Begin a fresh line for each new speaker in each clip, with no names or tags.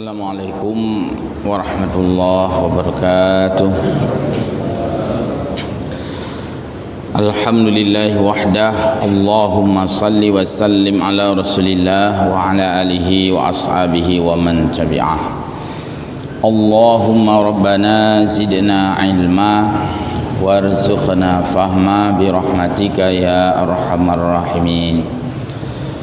Assalamualaikum warahmatullahi wabarakatuh. Alhamdulillahi wahdah. Allahumma salli wa sallim ala rasulillah wa ala alihi wa ashabihi wa man tabi'ah. Allahumma rabbana zidna ilma warzuqna fahma birahmatika ya arhamar rahimin.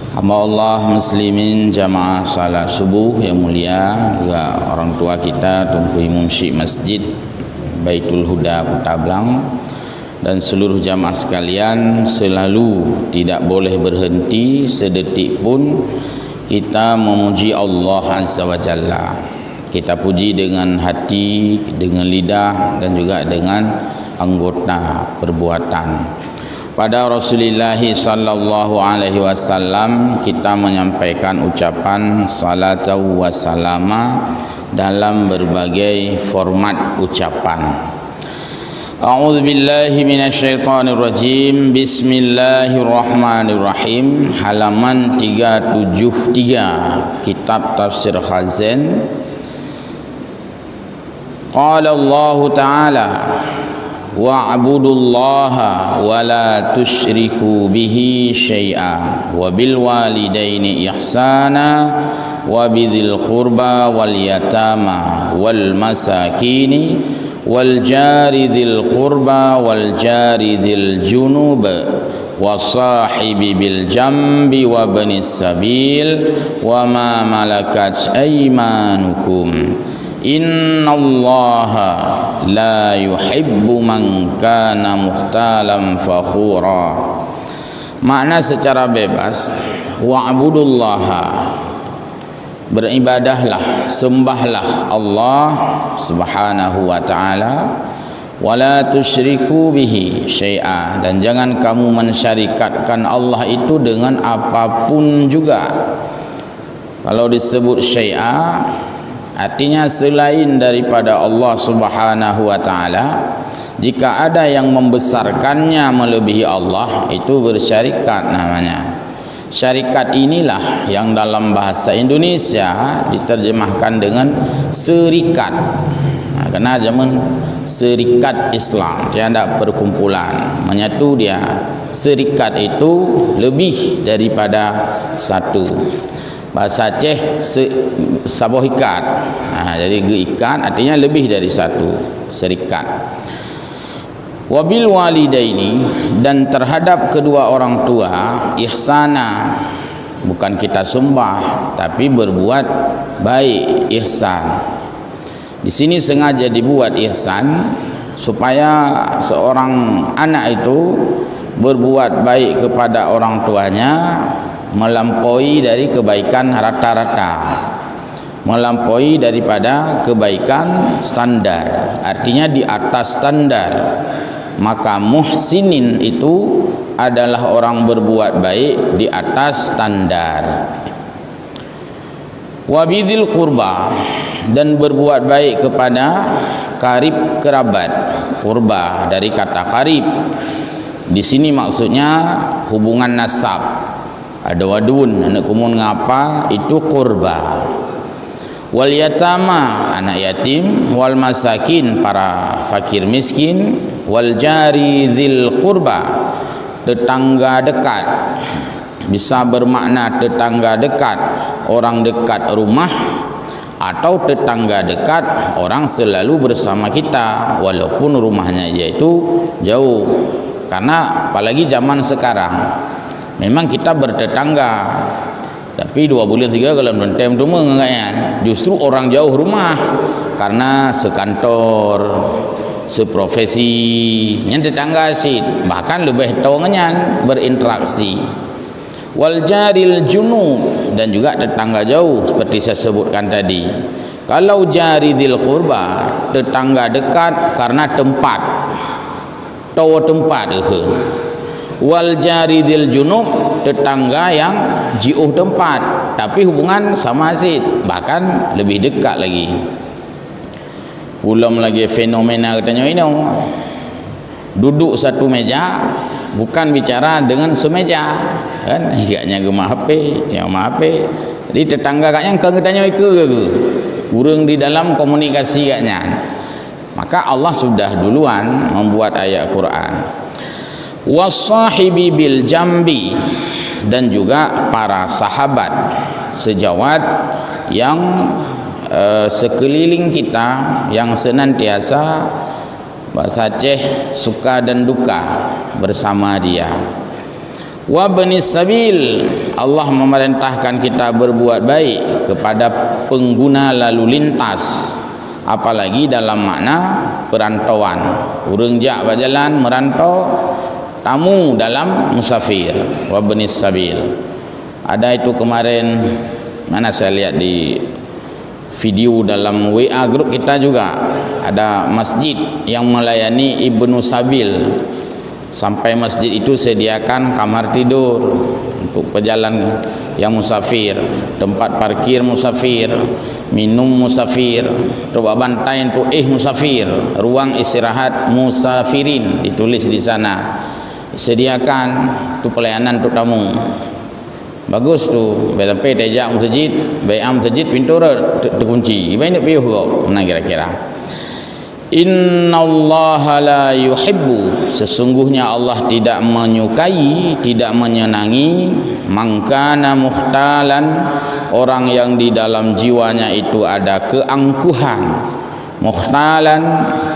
Hamba Allah muslimin jamaah salat subuh yang mulia, juga orang tua kita Tunku Imam Syekh Masjid Baitul Huda Kota Blang, dan seluruh jamaah sekalian, selalu tidak boleh berhenti sedetik pun kita memuji Allah Azza wa Jalla. Kita puji dengan hati, dengan lidah, dan juga dengan anggota perbuatan. Pada Rasulullah sallallahu alaihi wasallam kita menyampaikan ucapan salatu wassalama dalam berbagai format ucapan. A'udzu billahi minasyaitonir rajim. Bismillahirrahmanirrahim. Halaman 373 kitab Tafsir Khazin. Qala Allah Ta'ala wa'budullaha wa la tusyriku bihi syai'a wa bil walidaini ihsana wa bidzil qurba wal yatama wal masakini wal jari dzil qurba wal jari dzil junub wasahibi bil jambi wa banis sabil wa ma malakat aymanukum. Innallaha la yuhibbu man kana mukhtalan fakhura. Makna secara bebas, wa'budullaha, beribadahlah, sembahlah Allah Subhanahu wa ta'ala, wala tusyriku bihi syai'a, dan jangan kamu mensyarikatkan Allah itu dengan apapun juga. Kalau disebut syai'a, artinya selain daripada Allah Subhanahu wa ta'ala. Jika ada yang membesarkannya melebihi Allah, itu bersyarikat namanya. Syarikat inilah yang dalam bahasa Indonesia diterjemahkan dengan serikat. Karena zaman serikat Islam, dia ada perkumpulan, menyatu dia. Serikat itu lebih daripada satu. Bahasa Aceh saboh ikat. Jadi ikat artinya lebih dari satu, serikat. Wabil walidaini, dan terhadap kedua orang tua, ihsana, bukan kita sembah tapi berbuat baik, ihsan. Di sini sengaja dibuat ihsan supaya seorang anak itu berbuat baik kepada orang tuanya melampaui dari kebaikan rata-rata, melampaui daripada kebaikan standar, artinya di atas standar. Maka muhsinin itu adalah orang berbuat baik di atas standar. Wabidil qurba, dan berbuat baik kepada karib kerabat. Qurba dari kata karib, di sini maksudnya hubungan nasab. Ada wadun, anak kumun ngapa, itu qurba. Wal yatama, anak yatim. Wal masakin, para fakir miskin. Wal jari dzil qurba, tetangga dekat. Bisa bermakna tetangga dekat, orang dekat rumah, atau tetangga dekat, orang selalu bersama kita walaupun rumahnya yaitu jauh. Karena apalagi zaman sekarang, memang kita bertetangga, tapi 2 bulan 3 kalau mentem tu mengayan. Justru orang jauh rumah karena sekantor, seprofesi, yang tetangga sih bahkan lebih tahu ngenyan berinteraksi. Wal jaril junub, dan juga tetangga jauh seperti saya sebutkan tadi. Kalau jari dzil qurba, tetangga dekat karena tempat, tahu tempat ke. Wal jari dzil junub, tetangga yang jauh tempat tapi hubungan sama asid, bahkan lebih dekat lagi. Belum lagi fenomena katanya ini, duduk satu meja bukan bicara dengan semeja, kan? Agaknya gemah HP, jadi tetangga kaknya kang katanya ke. kurang di dalam komunikasi katnya. Maka Allah sudah duluan membuat ayat Quran. Wassahibi bil jambi, dan juga para sahabat sejawat yang sekeliling kita, yang senantiasa bahasa Aceh suka dan duka bersama dia. Wa banis sabil, Allah memerintahkan kita berbuat baik kepada pengguna lalu lintas, apalagi dalam makna perantauan. Urang jak berjalan merantau, tamu dalam musafir. Wa banis sabil. Ada itu kemarin, mana saya lihat di video dalam WA grup kita juga, ada masjid yang melayani Ibnu Sabil. Sampai masjid itu sediakan kamar tidur untuk pejalan yang musafir, tempat parkir musafir, minum musafir, coba bantai untuk musafir, ruang istirahat musafirin ditulis di sana. Sediakan untuk pelayanan untuk tamu. Bagus tu. Sampai tejak masjid, bayam masjid pintu terkunci. Ibarat piuh kok. Nah kira-kira. Innallaha la yuhibbu, sesungguhnya Allah tidak menyukai, tidak menyenangi mangkana muhtalan, orang yang di dalam jiwanya itu ada keangkuhan. Muhtalan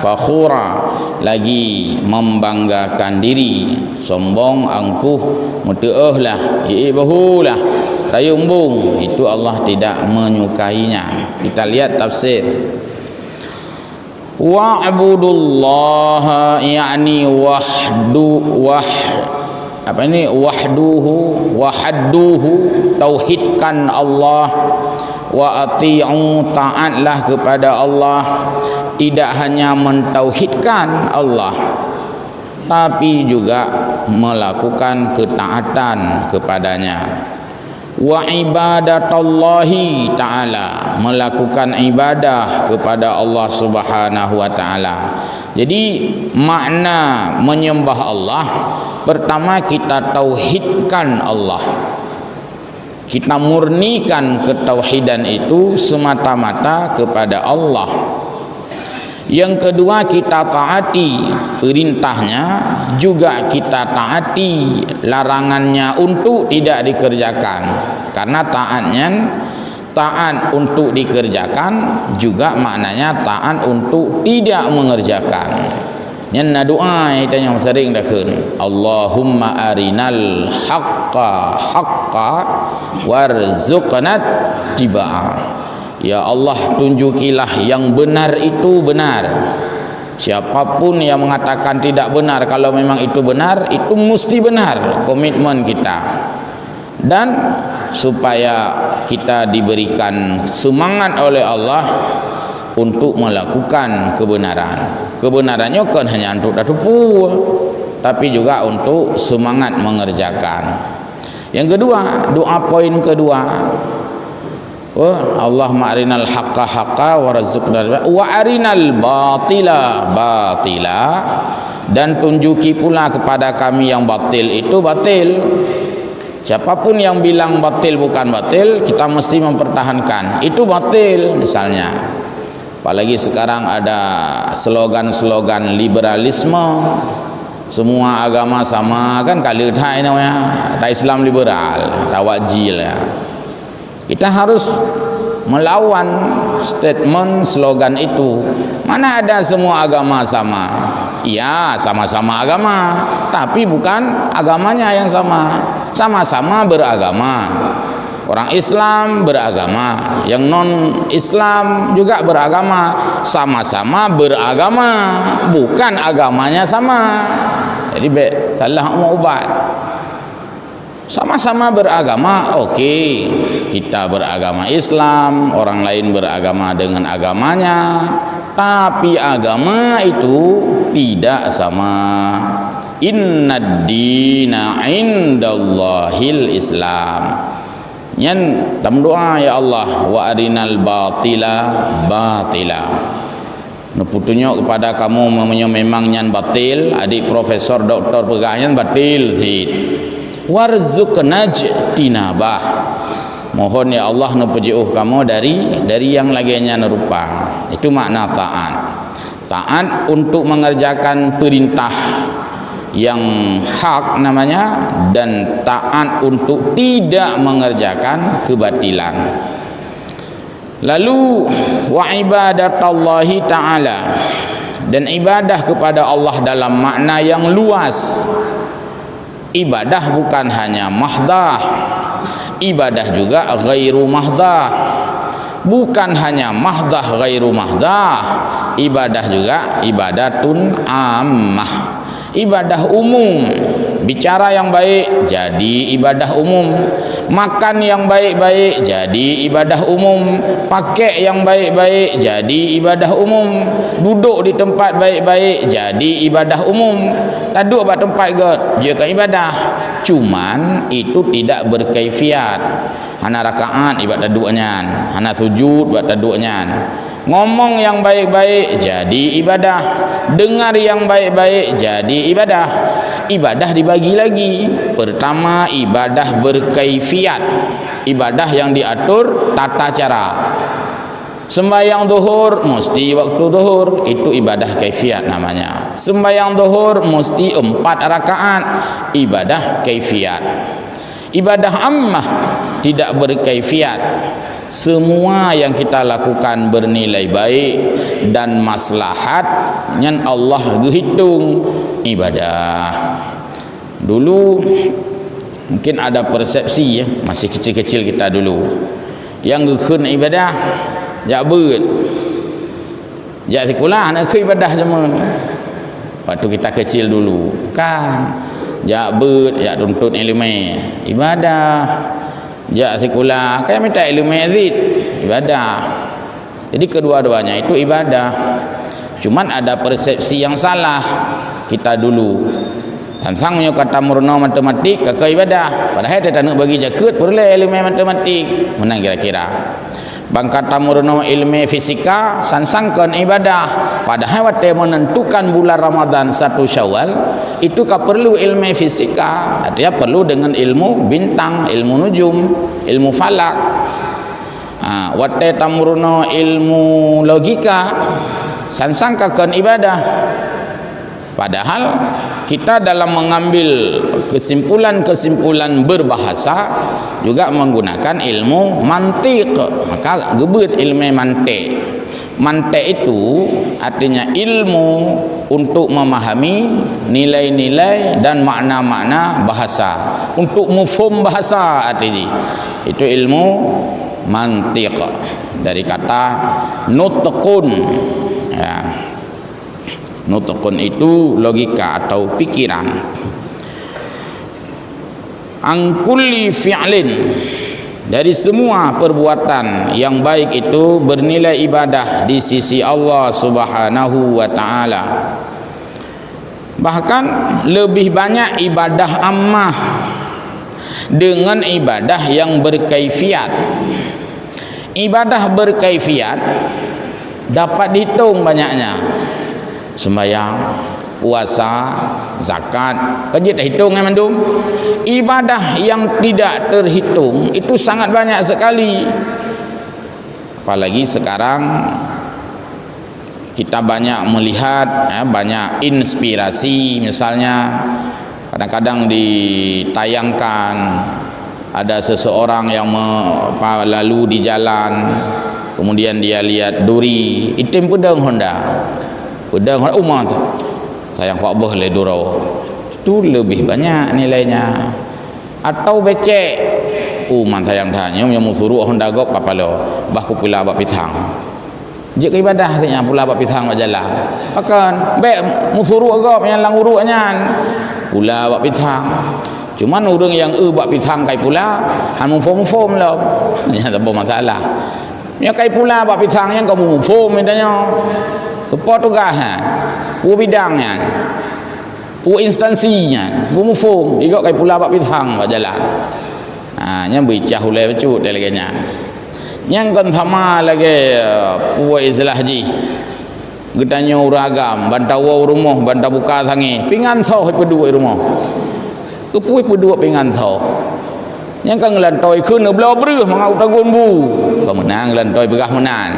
fakhura, lagi membanggakan diri, sombong, angkuh, muteuh lah, bahulah, tayumbung, itu Allah tidak menyukainya. Kita lihat tafsir. Wa'budullaha, yakni wahduhu, tauhidkan Allah. Wa ati'u, taatlah kepada Allah. Tidak hanya mentauhidkan Allah, tapi juga melakukan ketaatan kepadanya. Wa ibadatallahi ta'ala, melakukan ibadah kepada Allah Subhanahu wa ta'ala. Jadi makna menyembah Allah, pertama kita tauhidkan Allah, kita murnikan ketauhidan itu semata-mata kepada Allah. Yang kedua, kita taati perintahnya, juga kita taati larangannya untuk tidak dikerjakan. Karena taat untuk dikerjakan juga maknanya taat untuk tidak mengerjakan. Yang doa itu yang sering dakun, Allahumma arinal haqqa haqqa warzuqna tibaa. Ya Allah, tunjukilah yang benar itu benar. Siapapun yang mengatakan tidak benar, kalau memang itu benar, itu mesti benar, komitmen kita. Dan supaya kita diberikan semangat oleh Allah untuk melakukan kebenaran. Kebenarannya bukan hanya untuk datupu, tapi juga untuk semangat mengerjakan. Yang kedua, doa poin kedua, Allah ma'arinal haqqa haqqa warzuqna wa arinal batila batila, dan tunjuki pula kepada kami yang batil itu batil. Siapapun yang bilang batil bukan batil, kita mesti mempertahankan itu batil. Misalnya, apalagi sekarang ada slogan-slogan liberalisme, semua agama sama, kan kalau tak namanya, tak Islam liberal, tak wajil ya. Kita harus melawan statement slogan itu. Mana ada semua agama sama? Iya, sama-sama agama, tapi bukan agamanya yang sama. Sama-sama beragama. Orang Islam beragama, yang non-Islam juga beragama, sama-sama beragama, bukan agamanya sama. Jadi salah mau ubat. Sama-sama beragama, okey, kita beragama Islam, orang lain beragama dengan agamanya, tapi agama itu tidak sama. Innad dina indallahil Islam. Yang dalam doa, ya Allah, wa arinal batila batila. Nuputunya kepada kamu memang nyan batil, adik profesor doktor pegahnya batil zid. Warzuqna tinabah, Mohon ya Allah nupujuh kamu dari yang laginya nerupa. Itu makna taat. Taat untuk mengerjakan perintah yang hak namanya, dan taat untuk tidak mengerjakan kebatilan. Lalu wa ibadatallahi ta'ala, dan ibadah kepada Allah dalam makna yang luas. Ibadah bukan hanya mahdah, ibadah juga ghairu mahdah. Bukan hanya mahdah ghairu mahdah, ibadah juga ibadatun ammah, ibadah umum. Bicara yang baik jadi ibadah umum, makan yang baik-baik jadi ibadah umum, pakai yang baik-baik jadi ibadah umum, duduk di tempat baik-baik jadi ibadah umum. Duduk pada tempat juga ibadah, cuman itu tidak berkaifiat. Hana rakaat ibadah duduknya, hana sujud ibadah duduknya. Ngomong yang baik-baik jadi ibadah, dengar yang baik-baik jadi ibadah. Ibadah dibagi lagi. Pertama, ibadah berkaifiat, ibadah yang diatur tata cara. Sembahyang zuhur mesti waktu zuhur, itu ibadah kaifiat namanya. Sembahyang zuhur mesti 4 rakaat, ibadah kaifiat. Ibadah ammah tidak berkaifiat. Semua yang kita lakukan bernilai baik dan maslahat yang Allah hitung ibadah. Dulu mungkin ada persepsi ya, masih kecil-kecil kita dulu, yang gekun ibadah jak beut, jak sekolah nak ke ibadah semua. Waktu kita kecil dulu kan, jak beut, jak tuntut ilmu ibadah. Ya sekolah kayak minta ilmu azid ibadah. Jadi kedua-duanya itu ibadah. Cuman ada persepsi yang salah kita dulu. Tentang kata murna matematik ke ibadah. Padahal dia tak nak bagi jaket boleh ilmu matematik. Mana kira-kira? Bang kata murna ilmu fisika sansangkan ibadah. Padahal waktu menentukan bulan Ramadan 1 Syawal itu kan perlu ilmu fisika. Artinya perlu dengan ilmu bintang, ilmu nujum, ilmu falak. Waktu tamurno ilmu logika sansangkan ibadah. Padahal kita dalam mengambil kesimpulan-kesimpulan berbahasa juga menggunakan ilmu mantiq. Maka gebut ilmu mantiq. Mantiq itu artinya ilmu untuk memahami nilai-nilai dan makna-makna bahasa, untuk mufhum bahasa artinya. Itu ilmu mantiq dari kata nutqun ya. Nutqun itu logika atau pikiran. Angkulli fi'lin, dari semua perbuatan yang baik itu bernilai ibadah di sisi Allah Subhanahu wa taala. Bahkan lebih banyak ibadah ammah dengan ibadah yang berkaifiat. Ibadah berkaifiat dapat dihitung banyaknya. Sembahyang, puasa, zakat, kerja tak hitung kan mandum. Ibadah yang tidak terhitung itu sangat banyak sekali. Apalagi sekarang kita banyak melihat banyak inspirasi. Misalnya kadang-kadang ditayangkan ada seseorang yang lalu di jalan, kemudian dia lihat duri, itim pedang Honda. Pedang umat sayang pak boleh durau itu lebih banyak nilainya. Atau becek umat sayang tanya yang musuruh Honda gop kapalo bahku pula bab pitang jika ibadah tanya pula bab pitang jalan akan be musuruh gop yang lang uruknya pula bab pitang. Cuman urang yang bab pitang kai pula han mufom lah ya tak masalah ya kai pula bab pitang yang kamu mufom mintanya support tugas pu bidangnya pu instansinya pu mufum ikut kai pula bab bidang bak jalan nya bicah ulai becut dia lagi yang kan sama lagi pu Islah haji getanya uragam bantawa rumah banta buka sangi pingan sau pedua rumah kepuai pedua pingan sau yang kan ngelantoi keuna belah bereh mangau tagun bu kau menang ngelantoi begah menan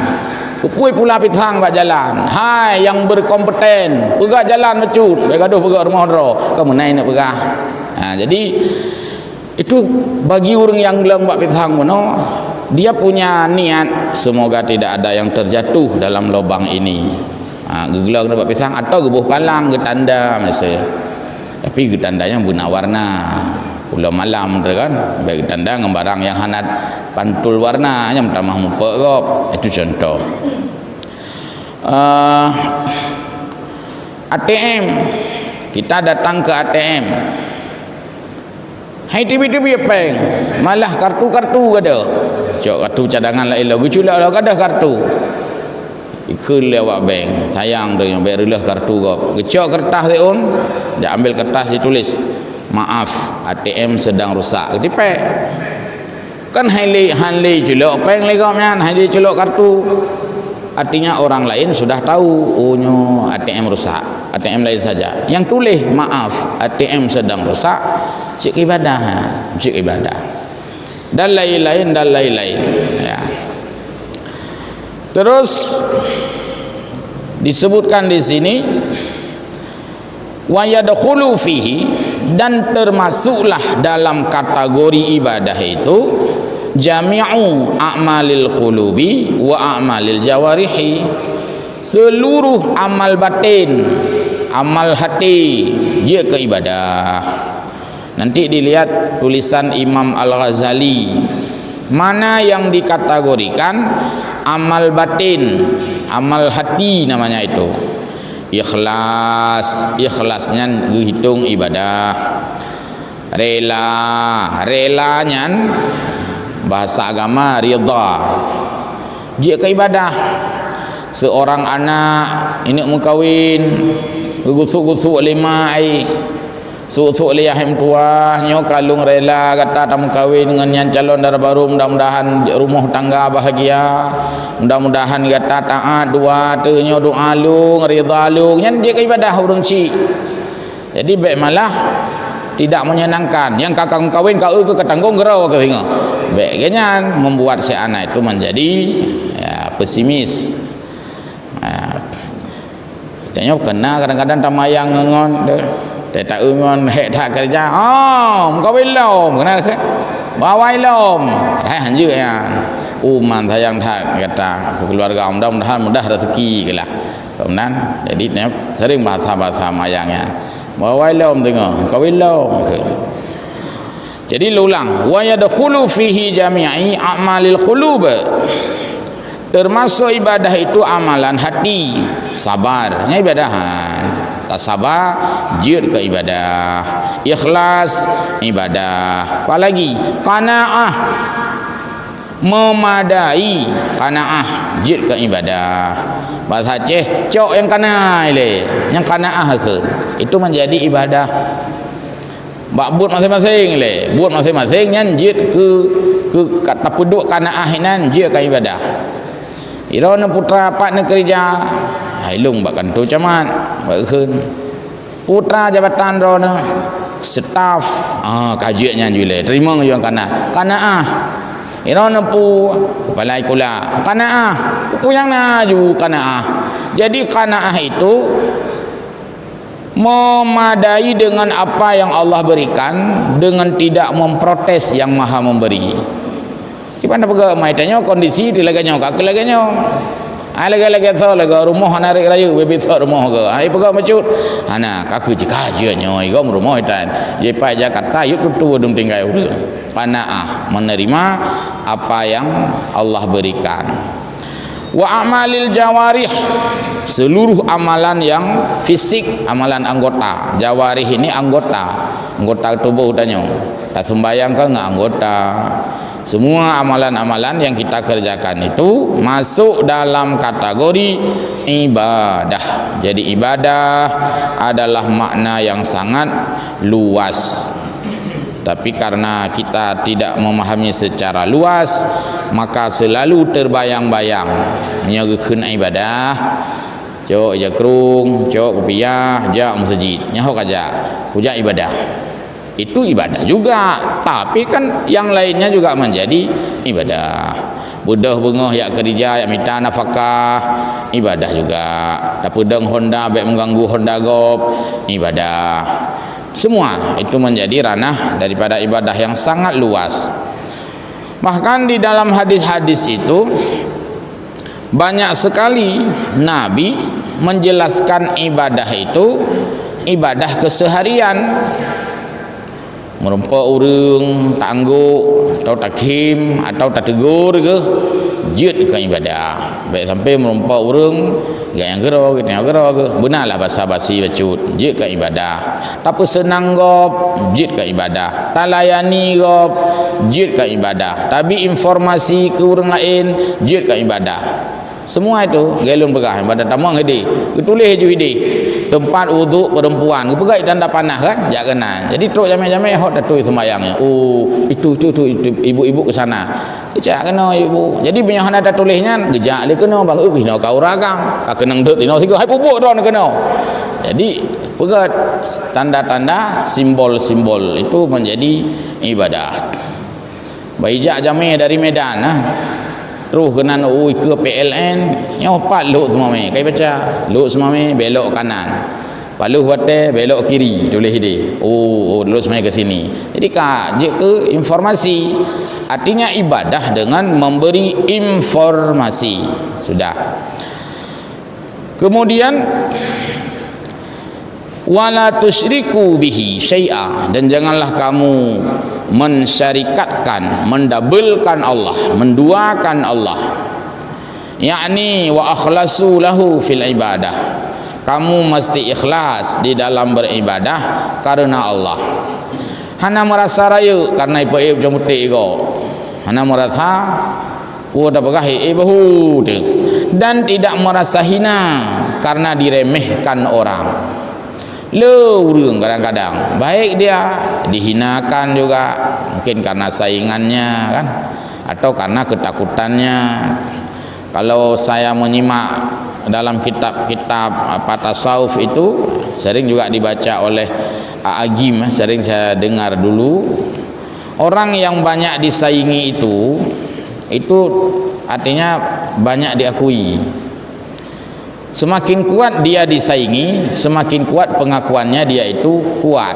kupui pula pitang kat jalan hai yang berkompeten pegah jalan mecut baik gaduh pegah rumah dro kau menang nak pegah. Jadi itu bagi orang yang gelang buat pitang mono dia punya niat semoga tidak ada yang terjatuh dalam lubang ini. Gegelang dapat pisang atau gebuh palang getanda masa. Tapi getandanya guna warna. Pulau malam tu kan, baik getanda dengan barang yang hanat pantul warna yang tamah mumpuk kop. Itu contoh. ATM. Kita datang ke ATM. Hai tiba-tiba peng. Malah kartu-kartu ada. Cok kartu cadangan lain lagu culak lah ada kartu. Ikut lewat bank. Sayang tu yang bayar lah kartu kau. Gecok kertas dia on. Dia ambil kertas ditulis. Maaf, ATM sedang rusak. Ketipek. Kan hanley culak peng lagi kau nyan. Hanley culak kartu. Artinya orang lain sudah tahu ohnya ATM rusak. ATM lain saja. Yang tulis maaf ATM sedang rusak. Cik ibadah. Cik ibadah. Dan lain-lain ya. Terus disebutkan di sini wa yadkhulu fihi dan termasuklah dalam kategori ibadah itu jami'u a'malil qulubi wa a'malil jawarihi, seluruh amal batin, amal hati dia ke ibadah. Nanti dilihat tulisan Imam Al-Ghazali mana yang dikategorikan amal batin, amal hati namanya itu. Ikhlasnya dihitung ibadah. Relanya bahasa agama ridha. Dia ke ibadah. Seorang anak ini mau kahwin, gusuk-gusuk lima ai. Suuk-suuk liahim tuahnya kalung rela kata tak kahwin dengan yang calon darah baru, mudah-mudahan rumah tangga bahagia, mudah-mudahan kata taat dua tenyo doa lung ridha lung yang dia ibadah urang ci. Jadi baik malah tidak menyenangkan yang kakak kahwin kau ke ketanggung gerau ke tengok baik kenyan membuat si anak itu menjadi ya, pesimis. Tanya kena kadang-kadang tamayang ngon tak ungon hek tak kerja kahwin lom kena ke bawai lom hanjur ya uman sayang tak kata keluarga mudah-mudahan mudah rezeki kelah kemudian jadi sering bahasa-bahasa mayangnya bawai lom tengok kahwin lom jadi lulang wa yadkhulu fihi jami'i a'malil qulub, termasuk ibadah itu amalan hati. Sabarnya ibadahan, tak sabar jihad ke ibadah, ikhlas ibadah, apalagi qanaah memadai, qanaah jihad ke ibadah. Bahasa Aceh cok yang qanaah le, yang qanaah ke itu menjadi ibadah. Buat masing-masing le, buat masing-masing yang jihad ke kata peduk qanaah nan jihad ke ibadah. Irona putra pak nak kerja hailung bahkan tu camat bahkan putra jabatan rona staf kajiannya juga terima yang kana irona pu kepala kula kana pu yang naju kana. Jadi kana itu memadai dengan apa yang Allah berikan dengan tidak memprotes yang Maha memberi. Gimana pega maitannya kondisi di laganya kak laganya lagi tahu lagi rumah narik rayu bebi tahu rumah ke ai pega macut ana kak jika aja nyoy gom rumah itu je pa Jakarta yuk tutu dum tinggal urang qanaah menerima apa yang Allah berikan. Wa amalil jawarih, seluruh amalan yang fisik, amalan anggota. Jawarih ini anggota tubuh tanya tak sembahyang kan enggak anggota. Semua amalan-amalan yang kita kerjakan itu masuk dalam kategori ibadah. Jadi ibadah adalah makna yang sangat luas. Tapi karena kita tidak memahami secara luas, maka selalu terbayang-bayang menyagakan ibadah. Cok jakrung, cok rupiah, jak masjid. Nyaho kaja, hujak ibadah. itu ibadah juga, tapi kan yang lainnya juga menjadi ibadah. Budah bengah yak kerja yak minta nafkah, ibadah juga. Tapi deng Honda baik mengganggu Honda Gop, ibadah. Semua itu menjadi ranah daripada ibadah yang sangat luas. Bahkan di dalam hadis-hadis itu banyak sekali Nabi menjelaskan ibadah itu ibadah keseharian. Merumpa orang tak angguk atau tak khim atau tak tegur ke jut ke ibadah. Baik sampai merumpa orang yang gero gitu yang gero ke benarlah basa-basi bacut jut ke ibadah. Tapi senang gop jut ke ibadah. Tak layani gop jut ke ibadah. Tapi informasi ke orang lain jut ke ibadah. Semua itu gelung pegah pada tamang hidi. Tulis je hidi. Tempat wuduk perempuan. Pegai tanda panah kan? Jak kena. Jadi truk jamai-jamai hok datui sembayangnya. Oh, itu ibu-ibu ke sana. Kecak kena ibu. Jadi banyak ada tulisnya gejak dia kena bang hina kau ragam. Ka kenang deut tino tiga hai pupuk ron kena. Jadi pegat tanda-tanda simbol-simbol itu menjadi ibadah. Baijak jamai dari Medan terus kena ke PLN nyopat luk semua mai kai baca luk semua mai belok kanan palu hotel belok kiri tulis dia luk semua ke sini. Jadi je ke informasi, artinya ibadah dengan memberi informasi sudah. Kemudian wala tusyriku bihi syai'a, dan janganlah kamu mensyarikatkan, mendabelkan Allah, menduakan Allah. Yakni wa akhlasu lahu fil ibadah. Kamu mesti ikhlas di dalam beribadah karena Allah. Hana merasa raya karena ipa macam putih ko. Hana merasa ku dah pegahi bahu tu. Dan tidak merasa hina karena diremehkan orang. Lurung kadang-kadang baik dia dihinakan juga, mungkin karena saingannya kan, atau karena ketakutannya. Kalau saya menyimak dalam kitab-kitab tasawuf itu sering juga dibaca oleh Agim, sering saya dengar dulu, orang yang banyak disaingi itu artinya banyak diakui. Semakin kuat dia disaingi, semakin kuat pengakuannya dia itu kuat.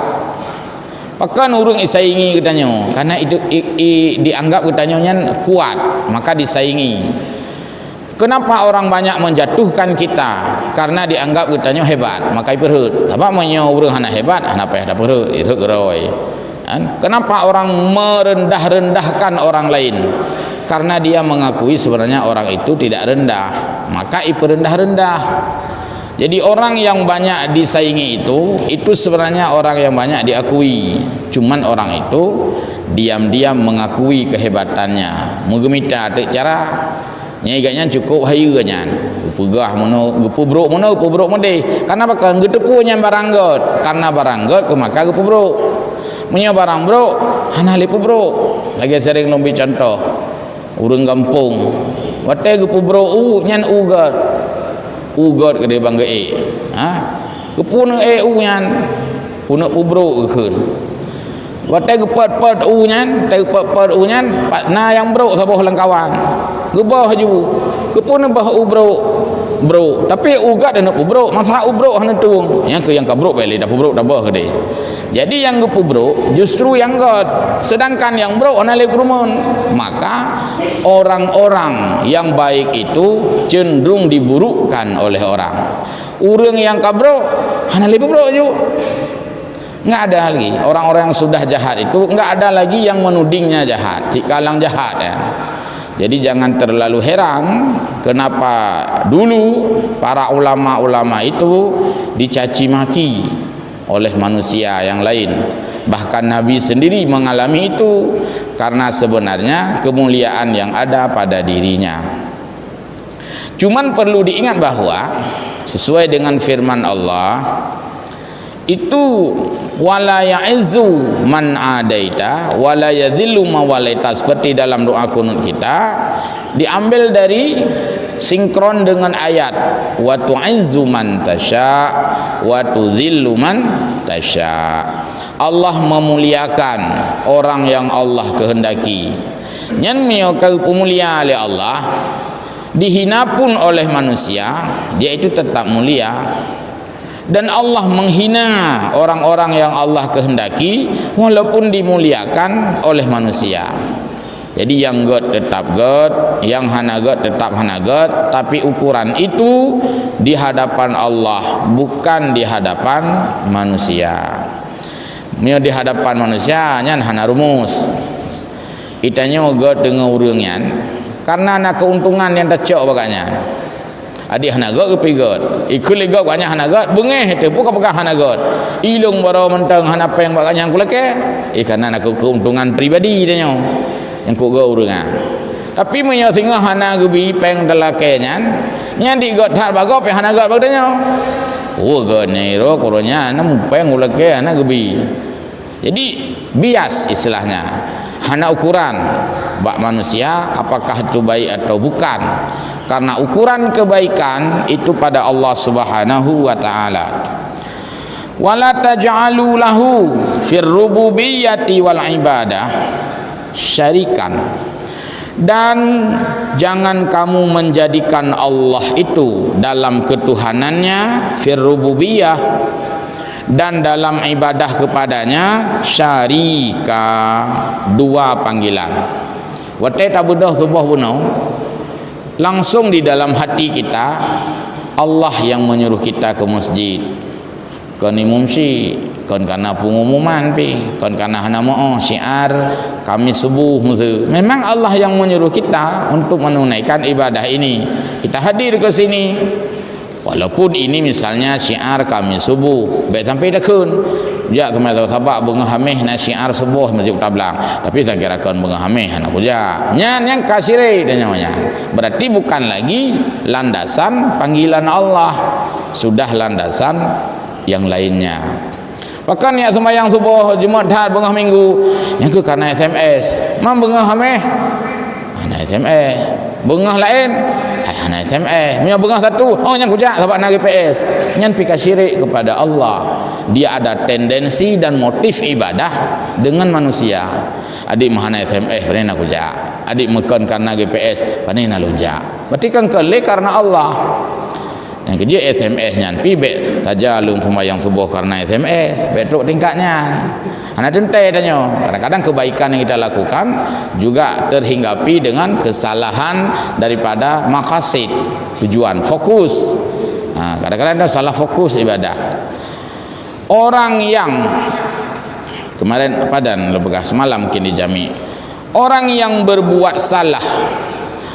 Bahkan orang disaingi katanya, karena itu dianggap katanya kuat, maka disaingi. Kenapa orang banyak menjatuhkan kita? Karena dianggap katanya hebat, maka perut. Apa punya orang hana hebat, hana payah dapat perut, itu geroi. Kenapa orang merendah-rendahkan orang lain? Karena dia mengakui sebenarnya orang itu tidak rendah, maka rendah-rendah. Jadi orang yang banyak disaingi itu sebenarnya orang yang banyak diakui. Cuman orang itu diam-diam mengakui kehebatannya. Mengemita cara nyaigannya cukup hayunya. Pegah mono, gepubruk mono, gepubruk mode. Karena bakal getepunya baranggot. Karena baranggot maka gepubruk. Punya barang bro, hana lipu bro. Lagi sering lombi contoh. Urang kampung wate gepu bro nyan ugat ke dia bangga gepun nyan puna pu bro keun wate gepat nyan te gepat nyan patna yang bro saboh langkawan gebah ju gepun bah bro tapi ugat dan pu bro masa bro hana tuung yang ke yang ka bro beli dah pu bro dah bah ke dia. Jadi yang gepu bro justru yang god, sedangkan yang bro ana le rumun. Maka orang-orang yang baik itu cenderung diburukkan oleh orang. Urang yang kabro ana le bro ju. Enggak ada lagi orang-orang yang sudah jahat itu, enggak ada lagi yang menudingnya jahat, kalang jahat ya. Jadi jangan terlalu heran kenapa dulu para ulama-ulama itu dicaci maki oleh manusia yang lain. Bahkan Nabi sendiri mengalami itu karena sebenarnya kemuliaan yang ada pada dirinya. Cuman perlu diingat bahwa sesuai dengan firman Allah itu wala ya'izzu man adaita wala yadhillu ma walaita, seperti dalam doa kunut kita diambil dari sinkron dengan ayat wa tu'izzu man tasya wa tudhillu man tasya. Allah memuliakan orang yang Allah kehendaki. Nyan mio kau pemulia oleh Allah, dihina pun oleh manusia, dia itu tetap mulia. Dan Allah menghina orang-orang yang Allah kehendaki walaupun dimuliakan oleh manusia. Jadi yang God tetap God, yang hana God tetap hana God, tapi ukuran itu di hadapan Allah, bukan di hadapan manusia. Mio di hadapan manusia nyan hana rumus. Itanya God dengan urungan karena ada keuntungan yang tercok baganya. Adik hana God ke God, ikut God banyak hana God, bengeh itu bukan pegang hana God. Ilung baru mentang hana apa yang baganya aku leke. Karena ada keuntungan pribadi dia yang ku go urungan. Tapi menyo singa hana gubi peng delakenya nya di God tak bago pe hana God bagdanya. Oh God ni ro koronya na peng ulake hana gubi. Jadi bias istilahnya. Hana ukuran bak manusia apakah itu baik atau bukan. Karena ukuran kebaikan itu pada Allah Subhanahu wa taala. Wala taj'alu lahu fir rububiyyati wal ibadah syarikan, dan jangan kamu menjadikan Allah itu dalam ketuhanannya fir rububiyah dan dalam ibadah kepadanya syarika, dua panggilan. Wate tabudah subah bunuh langsung di dalam hati kita Allah yang menyuruh kita ke masjid. Kon imumsi, kon kana pengumuman pi, kon kana hana mau syiar kami subuh muzi. Memang Allah yang menyuruh kita untuk menunaikan ibadah ini. Kita hadir ke sini. Walaupun ini misalnya syiar kami subuh, baik sampai dakun. Ya teman sahabat bunga hameh na syiar subuh masjid Tablang. Tapi tak kira kon bunga hameh anak puja. Nyan yang kasire dan namanya. Berarti bukan lagi landasan panggilan Allah, sudah landasan yang lainnya. Bahkan ya sembahyang subuh Jumat had bengah minggu yang ke karena SMS. Mam bengah hameh. Ana SMS. Bengah lain hana SMS. Punya bengah satu, oh yang kujak sebab nak GPS. Nyan pika syirik kepada Allah. Dia ada tendensi dan motif ibadah dengan manusia. Adik mahana SMS pandai nak kujak. Adik mekon karena GPS pandai nak lunjak. Berarti kan kelek karena Allah. Yang kerja SMS nyan pi bet tajalum sembahyang subuh karena SMS betruk tingkatnya. Anak tentai tanya. Kadang-kadang kebaikan yang kita lakukan juga terhinggapi dengan kesalahan daripada maqasid, tujuan, fokus. Kadang-kadang ada salah fokus ibadah. Orang yang kemarin padan lebegah semalam mungkin di jami. Orang yang berbuat salah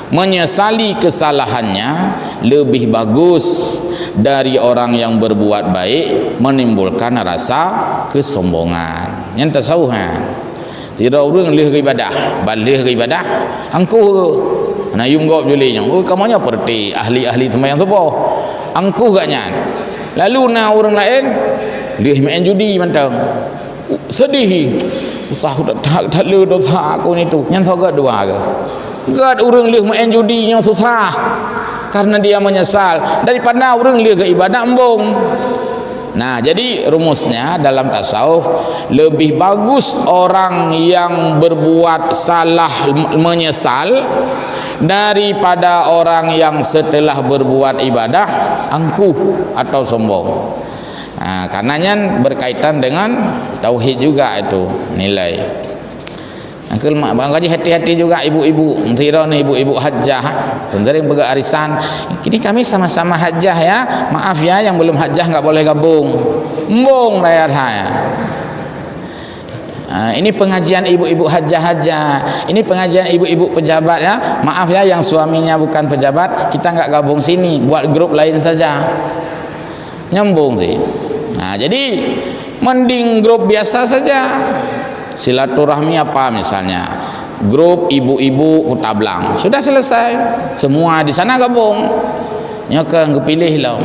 menyesali kesalahannya lebih bagus dari orang yang berbuat baik menimbulkan rasa kesombongan. Yang tasawuf tidak orang leh ke ibadah, balih ke ibadah angku na yung gop julinya. Oh kamunya perti ahli-ahli sembahyang subuh. Angku gaknya. Lalu na orang lain leh main judi mantang. Sedih. Usah tak lu dosa aku ni tu. Yang sogat dua ke. Gad orang leh main judi yang susah karena dia menyesal daripada orang leh ke ibadah embung. Nah, jadi rumusnya dalam tasawuf lebih bagus orang yang berbuat salah menyesal daripada orang yang setelah berbuat ibadah angkuh atau sombong. Nah, karenanya berkaitan dengan tauhid juga itu nilai. Angkel mak bang gaji hati-hati juga ibu-ibu. Mentira ni ibu-ibu hajjah. Sering bergerak arisan. Kini kami sama-sama hajjah ya. Maaf ya yang belum hajjah enggak boleh gabung. Embung bayar saya. Ini pengajian ibu-ibu hajjah-hajjah. Ini pengajian ibu-ibu pejabat ya. Maaf ya yang suaminya bukan pejabat, kita enggak gabung sini, buat grup lain saja. Nyambung sih. Nah, jadi mending grup biasa saja. Silaturahmi apa misalnya grup ibu-ibu Utablang sudah selesai semua di sana gabung nyaka pilih lah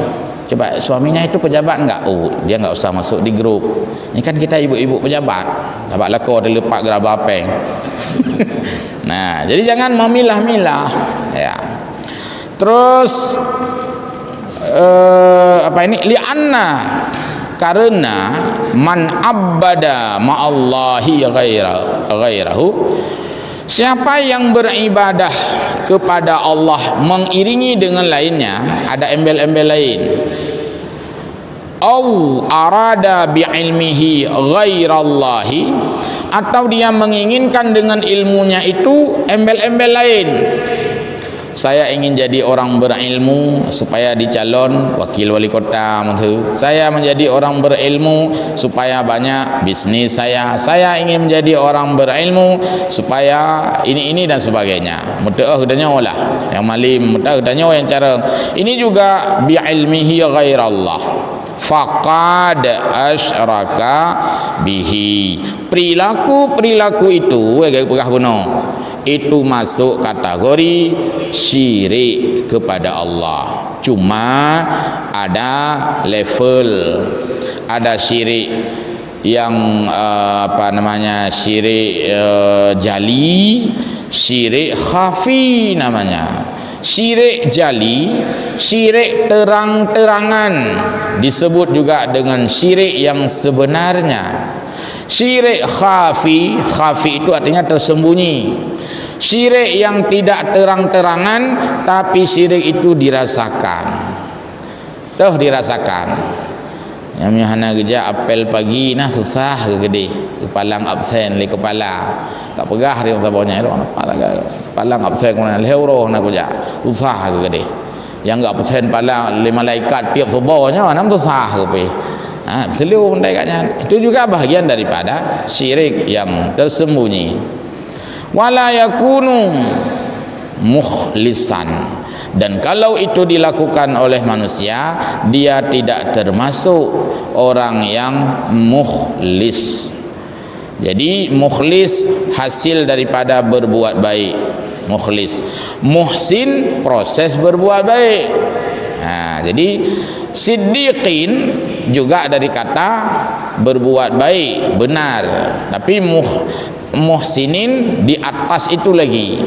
coba suaminya itu pejabat enggak, oh dia enggak usah masuk di grup ini kan kita ibu-ibu pejabat dapat lako ada lepak gerabah peng. Nah jadi jangan memilah-milah ya. Terus apa ini li'anna karena man abbada ma'allahi ghairahu, siapa yang beribadah kepada Allah mengiringi dengan lainnya, ada embel-embel lain, au arada bi'ilmihi ghairallahi, atau dia menginginkan dengan ilmunya itu embel-embel lain. Saya ingin jadi orang berilmu supaya dicalon wakil wali kota. Saya menjadi orang berilmu supaya banyak bisnis saya. Saya ingin menjadi orang berilmu supaya ini dan sebagainya. Muta'ah kedanya lah yang malim, muta'ah kedanya yang cara. Ini juga bi'ilmihi ghairallah, faqad asyraka bihi. Perilaku itu itu masuk kategori syirik kepada Allah. Cuma ada level, ada syirik yang syirik jali, syirik khafi namanya. Syirik jali, syirik terang-terangan, disebut juga dengan syirik yang sebenarnya. Syirik khafi, khafi itu artinya tersembunyi. Syirik yang tidak terang-terangan tapi syirik itu dirasakan. Tuh dirasakan. Yang hana kerja apel pagi nah susah ke gede. Kepalang absen le kepala. Tak pegah dia sabanya itu apa lagi. Palang absen kuna leuro nak kerja. Susah ke gede. Yang enggak absen palang le malaikat tiap subuhnya nam susah ke pe. Selalu mendekatnya. Itu juga bahagian daripada syirik yang tersembunyi. Wala yakunu mukhlisan, dan kalau itu dilakukan oleh manusia, dia tidak termasuk orang yang mukhlis. Jadi mukhlis hasil daripada berbuat baik. Mukhlis, muhsin proses berbuat baik. Jadi siddiqin juga dari kata berbuat baik, benar, tapi muhsinin di atas itu lagi.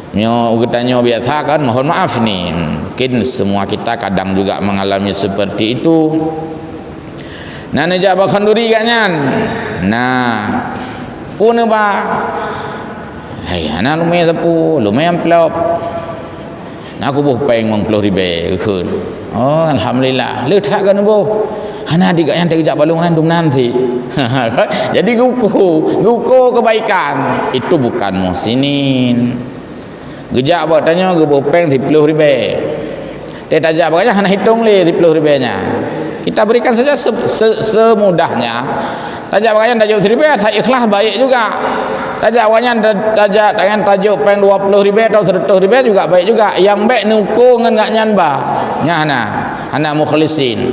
Katanya biasa kan, mohon maaf nih, mungkin semua kita kadang juga mengalami seperti itu. Nah, najak bakanduri kanyan. Nah, pun ba. Hai, anak lumayan sapu, lumayan pelop. Nah, aku buh peng 10,000 ke. Oh, alhamdulillah. Letak kan bu. Hana adik yang terkejap balung nan dum nanti. Jadi guku kebaikan itu bukan muhsinin. Gejak buat tanya gubu peng 10,000. Dia tajak banyak hana hitung le 10,000-nya. Kita berikan saja semudahnya. Tajak banyak tajuk 1,000 saya ikhlas baik juga. Tajak banyak tajak dengan tajuk peng 20,000 atau 100,000 juga baik juga. Yang baik nuku ngan nyan ba. Nyana anak mukhlisin.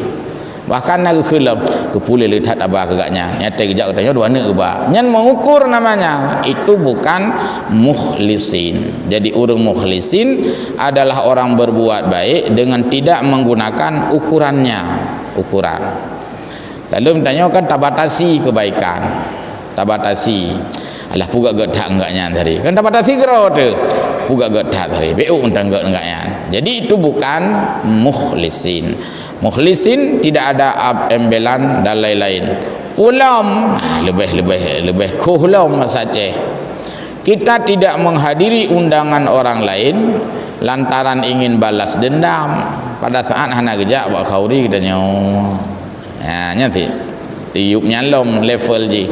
Bahkan nak kelam kepulih lihat abah kegaknya nyata kejak katanya dua ne ba nyan mengukur namanya, itu bukan mukhlisin. Jadi orang mukhlisin adalah orang berbuat baik dengan tidak menggunakan ukuran. Lalu bertanya kan tabatasi kebaikan, tabatasi alah puga gedak enggaknya dari kan tabatasi gero tu puga gedak dari bu untang enggaknya. Jadi itu bukan mukhlisin. Mukhlisin tidak ada embelan dan lain-lain. Pulam lebih kuhlam saja. Kita tidak menghadiri undangan orang lain lantaran ingin balas dendam. Pada saat hana gejak buat khauri kita nyaw. Nanti tiup nyalom level je.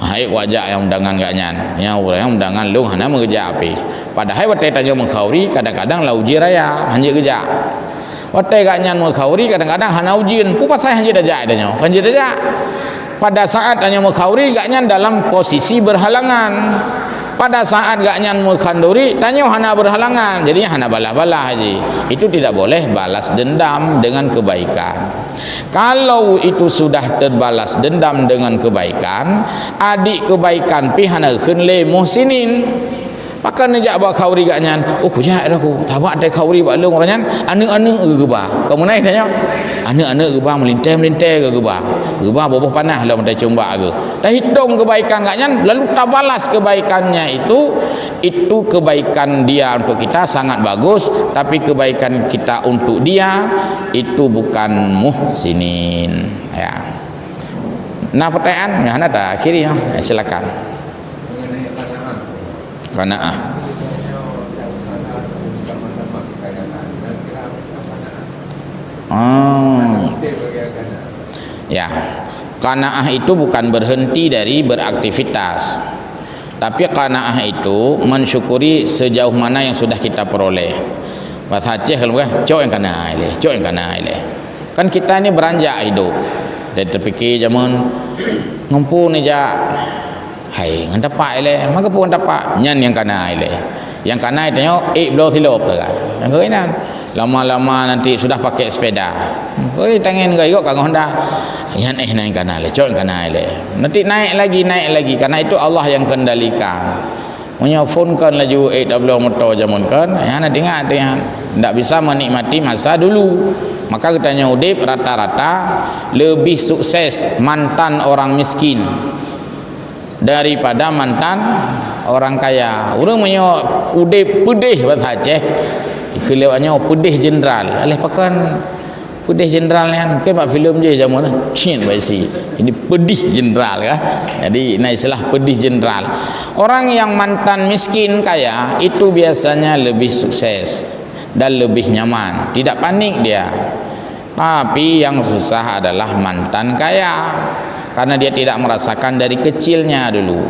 Hai wajak yang undangan gak nyan. Yang undangan lu hana mengejak api. Padahal waktu tanya mengkhauri kadang-kadang lauji raya hanya gejak. Watai gak nyan mengkhauri kadang-kadang hana ujian pupas saya hanya dajak adanya hanya dajak. Pada saat hanya mengkhauri gak nyan dalam posisi berhalangan. Pada saat gak nyan mengkhanduri tanya hana berhalangan, jadinya hana balah-balah haji. Itu tidak boleh balas dendam dengan kebaikan. Kalau itu sudah terbalas dendam dengan kebaikan, adik kebaikan pi hana keun muhsinin. Maka nejak ba khauri gak nyan, oh kujak aku tabak teh khauri ba leung orang nyan anu-anu geba. Kamu naik tanya anu-anu geba melintai-melintai ke geba boboh panah lah mentai combak ke. Dah hitung kebaikan gak nyan lalu tabalas kebaikannya itu kebaikan dia untuk kita sangat bagus, tapi kebaikan kita untuk dia itu bukan muhsinin ya. Nah pertanyaan yang ada akhirnya silakan. Qanaah. Ya, qanaah itu bukan berhenti dari beraktivitas, tapi qanaah itu mensyukuri sejauh mana yang sudah kita peroleh. Bahasa Aceh kalau cok yang qanaah ile, cok yang qanaah ile. Kan kita ini beranjak hidup. Dia terfikir zaman ngumpul ni ja. Hai, ngan dapat ile, maka pun dapat nyan yang qanaah ile. Yang kanan tengok belau silop tu kan. Yang kirinan lama-lama nanti sudah pakai sepeda. Oi tangan gayok kang Honda. Yang naik kanan le, cok kanan le. Nanti naik lagi karena itu Allah yang kendalikan. Punya phone kan laju belau motor zaman kan. Ya nak ingat dia tidak bisa menikmati masa dulu. Maka katanya udip rata-rata lebih sukses mantan orang miskin daripada mantan orang kaya. Orang punya udip pedih bahasa Aceh. Kelewatnya pedih jenderal. Alih pakan pedih jenderal ni kan. Mungkin buat filem je zaman tu. Cin baisi. Ini pedih jenderal kan. Jadi nah istilah pedih jenderal. Orang yang mantan miskin kaya itu biasanya lebih sukses dan lebih nyaman. Tidak panik dia. Tapi yang susah adalah mantan kaya. Karena dia tidak merasakan dari kecilnya dulu.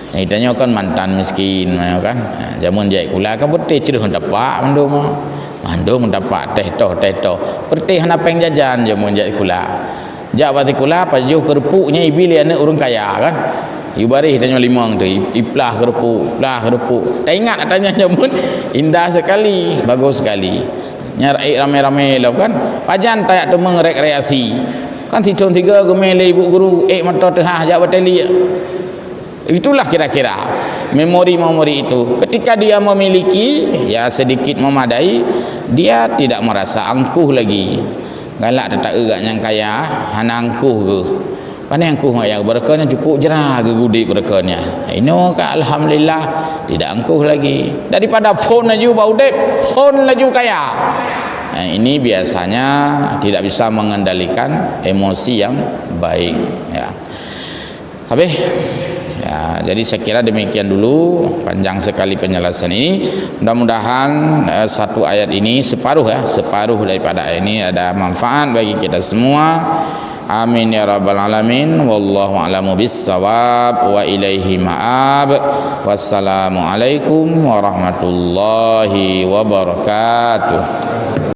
Nah, itanya kan mantan miskin kan. Zaman jai kula kan betih cerih dapat mandum dapat teh toh. Betih hana peng jajan zaman jai kula. Jak bati kula pajuh kerupuknya ibili anak orang kaya kan. Ibarih tanya limang tu, iplah kerupuk. Tak ingat tanya zaman indah sekali, bagus sekali. Nyari rame-rame lah kan. Pajan tayak tu rekreasi. Kan tidur tiga gemele ibu guru mata tengah jak bateli. Itulah kira-kira memori itu. Ketika dia memiliki ya sedikit memadai, dia tidak merasa angkuh lagi. Galak tak erat yang kaya hana angkuh ke. Pandai angkuh yang berkahnya cukup jerah ke gudi berkahnya. Ini ka alhamdulillah tidak angkuh lagi. Daripada phone laju bau dek, phone laju kaya. Nah, ini biasanya tidak bisa mengendalikan emosi yang baik ya. Habis ya, jadi saya kira demikian dulu, panjang sekali penjelasan ini. Mudah-mudahan satu ayat ini separuh daripada ayat ini ada manfaat bagi kita semua. Amin ya rabbal alamin. Wallahu a'lamu bissawab wa ilaihi ma'ab. Wassalamualaikum warahmatullahi wabarakatuh.